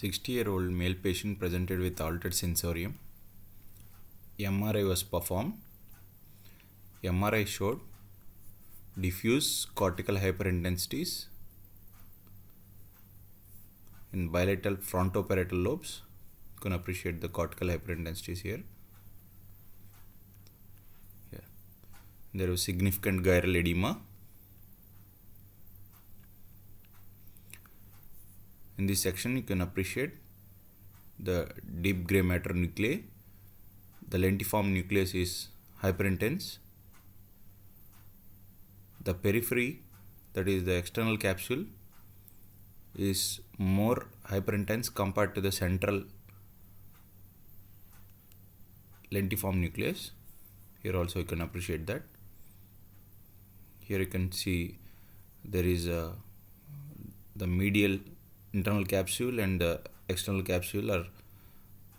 60-year-old male patient presented with altered sensorium. MRI was performed. MRI showed diffuse cortical hyperintensities in bilateral frontoparietal lobes. You can appreciate the cortical hyperintensities here. There was significant gyral edema. In this section, you can appreciate the deep gray matter nuclei. The lentiform nucleus is hyperintense. The periphery, that is the external capsule, is more hyperintense compared to the central lentiform nucleus. Here also you can appreciate that. Here you can see there is the medial internal capsule and the external capsule are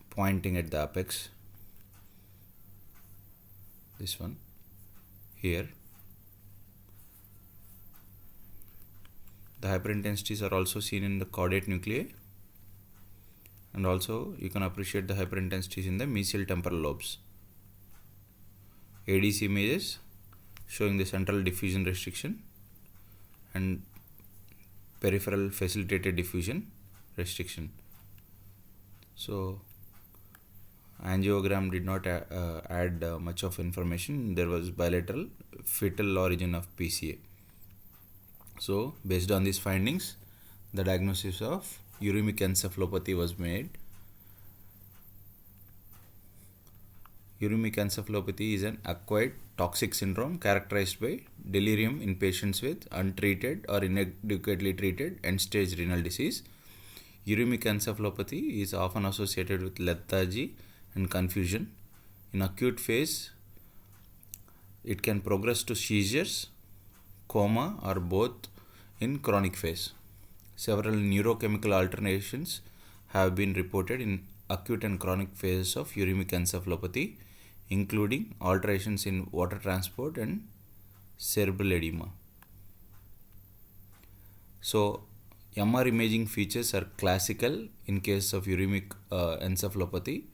pointing at the apex. This one here. The hyperintensities are also seen in the caudate nuclei, and also you can appreciate the hyperintensities in the mesial temporal lobes. ADC images showing the central diffusion restriction and peripheral facilitated diffusion restriction. So angiogram did not add much of information. There was bilateral fetal origin of PCA. So based on these findings, the diagnosis of uremic encephalopathy was made. Uremic encephalopathy is an acquired toxic syndrome characterized by delirium in patients with untreated or inadequately treated end-stage renal disease. Uremic encephalopathy is often associated with lethargy and confusion. In acute phase, it can progress to seizures, coma, or both in chronic phase. Several neurochemical alterations have been reported in acute and chronic phases of uremic encephalopathy, including alterations in water transport and cerebral edema. So, MR imaging features are classical in case of uremic encephalopathy.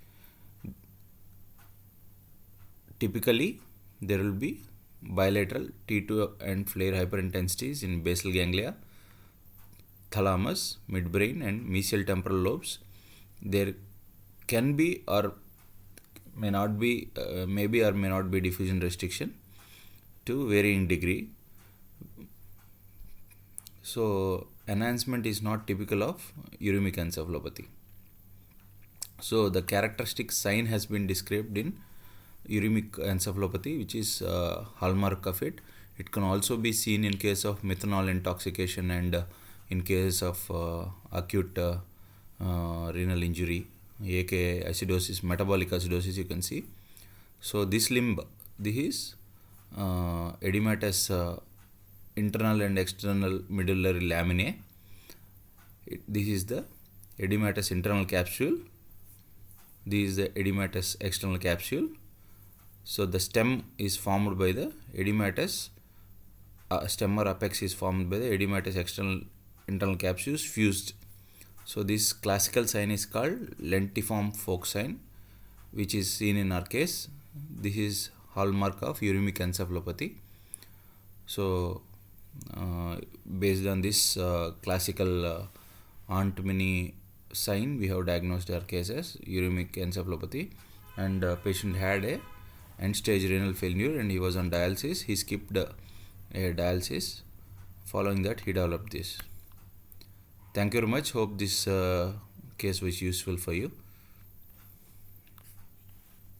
Typically, there will be bilateral T2 and flare hyperintensities in basal ganglia, thalamus, midbrain, and mesial temporal lobes. There can be or may not be, maybe or may not be diffusion restriction to varying degree. So enhancement is not typical of uremic encephalopathy. So the characteristic sign has been described in uremic encephalopathy, which is hallmark of it. It can also be seen in case of methanol intoxication and in case of acute renal injury, aka acidosis, metabolic acidosis, you can see. So this limb, this is edematous internal and external medullary laminae. This is the edematous internal capsule. This is the edematous external capsule. So the stem is formed by the edematous stem or apex is formed by the edematous external internal capsules fused. So this classical sign is called lentiform Foch sign, which is seen in our case. This is hallmark of uremic encephalopathy. So based on this classical Aunt-Minnie sign, we have diagnosed our case as uremic encephalopathy, and patient had a end-stage renal failure and he was on dialysis. He skipped a dialysis. Following that, he developed this. Thank you very much. Hope this case was useful for you.